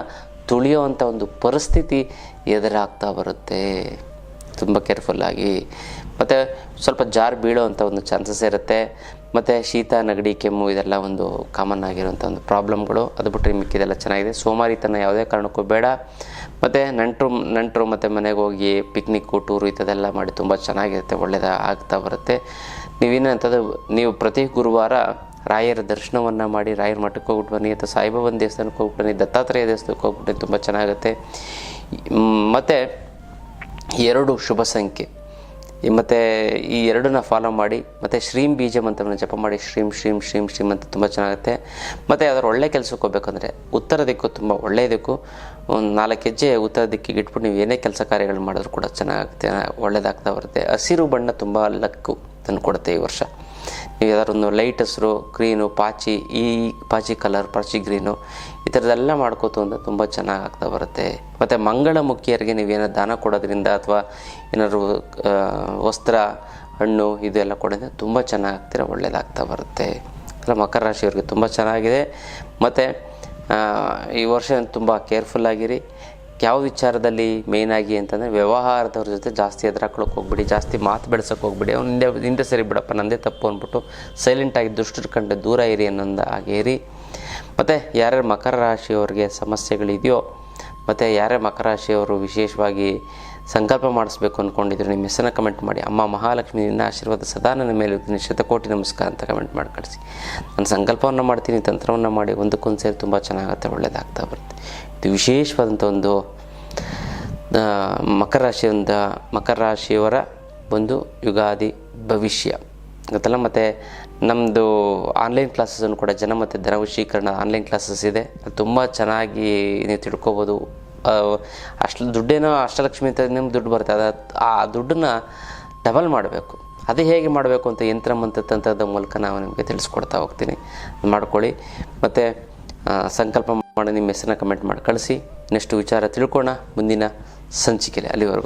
ತುಳಿಯೋವಂಥ ಒಂದು ಪರಿಸ್ಥಿತಿ ಎದುರಾಗ್ತಾ ಬರುತ್ತೆ. ತುಂಬ ಕೇರ್ಫುಲ್ಲಾಗಿ. ಮತ್ತು ಸ್ವಲ್ಪ ಜಾರು ಬೀಳೋ ಅಂಥ ಒಂದು ಚಾನ್ಸಸ್ ಇರುತ್ತೆ. ಮತ್ತು ಶೀತ, ನೆಗಡಿ, ಕೆಮ್ಮು ಇದೆಲ್ಲ ಒಂದು ಕಾಮನ್ ಆಗಿರೋಂಥ ಒಂದು ಪ್ರಾಬ್ಲಮ್ಗಳು. ಅದು ಬಿಟ್ಟರೆ ಮಿಕ್ಕಿದೆಲ್ಲ ಚೆನ್ನಾಗಿದೆ. ಸೋಮಾರಿತನ ಯಾವುದೇ ಕಾರಣಕ್ಕೂ ಬೇಡ. ಮತ್ತು ನೆಂಟರು ಮತ್ತು ಮನೆಗೆ ಹೋಗಿ ಪಿಕ್ನಿಕ್ಕು, ಟೂರು ಇಂಥದ್ದೆಲ್ಲ ಮಾಡಿ ತುಂಬ ಚೆನ್ನಾಗಿರುತ್ತೆ, ಒಳ್ಳೆಯದು ಆಗ್ತಾ ಬರುತ್ತೆ. ನೀವೇನಂತಂದ್ರೆ ನೀವು ಪ್ರತಿ ಗುರುವಾರ ರಾಯರ ದರ್ಶನವನ್ನು ಮಾಡಿ, ರಾಯರ ಮಠಕ್ಕೆ ಹೋಗ್ಬಿಟ್ಟು ಬನ್ನಿ, ಅಥವಾ ಸಾಯಿಬಾಬನ ದೇವಸ್ಥಾನಕ್ಕೆ ಹೋಗ್ಬಿಟ್ಟು ಬನ್ನಿ, ದತ್ತಾತ್ರೇಯ ದೇವಸ್ಥಾನಕ್ಕೆ ಹೋಗ್ಬಿಟ್ಟು ತುಂಬ ಚೆನ್ನಾಗುತ್ತೆ. ಮತ್ತು 2 ಶುಭ ಸಂಖ್ಯೆ, ಮತ್ತು ಈ 2ನ್ನ ಫಾಲೋ ಮಾಡಿ. ಮತ್ತು ಶ್ರೀಂ ಬೀಜ ಮಂತ್ರವನ್ನು ಜಪ ಮಾಡಿ, ಶ್ರೀಂ ಶ್ರೀಂ ಶ್ರೀಂ ಶ್ರೀಂ ಅಂತ ತುಂಬ ಚೆನ್ನಾಗುತ್ತೆ. ಮತ್ತು ಯಾವ್ದಾದ್ರು ಒಳ್ಳೆ ಕೆಲಸಕ್ಕೆ ಹೋಗ್ಬೇಕಂದ್ರೆ ಉತ್ತರ ದಿಕ್ಕು ತುಂಬ ಒಳ್ಳೆಯ ದಿಕ್ಕು. ಒಂದು 4 ಹೆಜ್ಜೆ ಉತ್ತರ ದಿಕ್ಕಿಗೆ ಇಟ್ಬಿಟ್ಟು ನೀವು ಏನೇ ಕೆಲಸ ಕಾರ್ಯಗಳು ಮಾಡಿದ್ರು ಕೂಡ ಚೆನ್ನಾಗುತ್ತೆ, ಒಳ್ಳೆಯದಾಗ್ತಾ ಬರುತ್ತೆ. ಹಸಿರು ಬಣ್ಣ ತುಂಬ ಲಕ್ಕು ತಂದು ಕೊಡುತ್ತೆ ಈ ವರ್ಷ. ನೀವು ಯಾವ್ದಾದ್ರು ಒಂದು ಲೈಟ್ ಹಸಿರು, ಗ್ರೀನು, ಪಾಚಿ, ಈ ಪಾಚಿ ಕಲರ್, ಪಾಚಿ ಗ್ರೀನು, ಈ ಥರದ್ದೆಲ್ಲ ಮಾಡ್ಕೋತು ಅಂದರೆ ತುಂಬ ಚೆನ್ನಾಗಿ ಆಗ್ತಾ ಬರುತ್ತೆ. ಮತ್ತು ಮಂಗಳಮುಖಿಯರಿಗೆ ನೀವೇನೋ ದಾನ ಕೊಡೋದ್ರಿಂದ ಅಥವಾ ಏನಾದ್ರು ವಸ್ತ್ರ, ಹಣ್ಣು ಇದೆಲ್ಲ ಕೊಡೋದ್ರಿಂದ ತುಂಬ ಚೆನ್ನಾಗಿ ಒಳ್ಳೆಯದಾಗ್ತಾ ಬರುತ್ತೆ. ಅಲ್ಲ, ಮಕರ ರಾಶಿಯವ್ರಿಗೆ ತುಂಬ ಚೆನ್ನಾಗಿದೆ. ಮತ್ತು ಈ ವರ್ಷ ತುಂಬ ಕೇರ್ಫುಲ್ಲಾಗಿರಿ. ಯಾವ ವಿಚಾರದಲ್ಲಿ ಮೇಯ್ನಾಗಿ ಅಂತಂದರೆ ವ್ಯವಹಾರದವ್ರ ಜೊತೆ ಜಾಸ್ತಿ ಎದುರಾಕೊಳ್ಳೋಕೆ ಹೋಗ್ಬಿಡಿ, ಜಾಸ್ತಿ ಮಾತು ಬೆಳೆಸೋಕೆ ಹೋಗ್ಬಿಡಿ. ಅವ್ನು ಹಿಂದೆ ಸರಿ ಬಿಡಪ್ಪ, ನಂದೇ ತಪ್ಪು ಅಂದ್ಬಿಟ್ಟು ಸೈಲೆಂಟಾಗಿ ದುಷ್ಟರ ಕಂಡು ದೂರ ಇರಿ ಅನ್ನೊಂದು ಹಾಗೆ ಇರಿ. ಮತ್ತು ಯಾರ್ಯಾರು ಮಕರ ರಾಶಿಯವ್ರಿಗೆ ಸಮಸ್ಯೆಗಳಿದೆಯೋ, ಮತ್ತು ಯಾರ್ಯಾರು ಮಕರ ರಾಶಿಯವರು ವಿಶೇಷವಾಗಿ ಸಂಕಲ್ಪ ಮಾಡಿಸ್ಬೇಕು ಅಂದ್ಕೊಂಡಿದ್ರು, ನಿಮ್ಮ ಹೆಸರನ್ನ ಕಮೆಂಟ್ ಮಾಡಿ. ಅಮ್ಮ ಮಹಾಲಕ್ಷ್ಮಿ ನಿನ್ನ ಆಶೀರ್ವಾದ ಸದಾ ನನ್ನ ಮೇಲೆ ಇರ್ತೀನಿ, ಶತಕೋಟಿ ನಮಸ್ಕಾರ ಅಂತ ಕಮೆಂಟ್ ಮಾಡಿ ಕಳಿಸಿ. ನಾನು ಸಂಕಲ್ಪವನ್ನು ಮಾಡ್ತೀನಿ, ತಂತ್ರವನ್ನು ಮಾಡಿ ಒಂದಕ್ಕೊಂದು ಸೇರಿ ತುಂಬ ಚೆನ್ನಾಗುತ್ತೆ, ಒಳ್ಳೆಯದಾಗ್ತಾ ಬರುತ್ತೆ. ಇದು ವಿಶೇಷವಾದಂಥ ಒಂದು ಮಕರ ರಾಶಿಯವರ ಒಂದು ಯುಗಾದಿ ಭವಿಷ್ಯ ಗೊತ್ತಲ್ಲ. ಮತ್ತು ನಮ್ಮದು ಆನ್ಲೈನ್ ಕ್ಲಾಸಸ್ಸನ್ನು ಕೂಡ ಜನ ಮತ್ತು ಧನವಶೀಕರಣ ಆನ್ಲೈನ್ ಕ್ಲಾಸಸ್ ಇದೆ, ಅದು ತುಂಬ ಚೆನ್ನಾಗಿ ನೀವು ತಿಳ್ಕೊಬೋದು. ದುಡ್ಡೇನೋ ಅಷ್ಟಲಕ್ಷ್ಮಿ ಅಂತ ನಿಮ್ಗೆ ದುಡ್ಡು ಬರುತ್ತೆ, ಆ ದುಡ್ಡನ್ನು ಡಬಲ್ ಮಾಡಬೇಕು. ಅದು ಹೇಗೆ ಮಾಡಬೇಕು ಅಂತ ಯಂತ್ರ ಮಂತ್ರ ತಂತ್ರದ ಮೂಲಕ ನಾವು ನಿಮಗೆ ತಿಳಿಸ್ಕೊಡ್ತಾ ಹೋಗ್ತೀನಿ, ಮಾಡ್ಕೊಳ್ಳಿ. ಮತ್ತು ಸಂಕಲ್ಪ ಮಾಡಿ ನಿಮ್ಮ ಹೆಸರನ್ನ ಕಮೆಂಟ್ ಮಾಡಿ ಕಳಿಸಿ. ನೆಕ್ಸ್ಟ್ ವಿಚಾರ ತಿಳ್ಕೊಳ್ಳೋಣ ಮುಂದಿನ ಸಂಚಿಕೆಯಲ್ಲಿ. ಅಲ್ಲಿವರೆಗೂ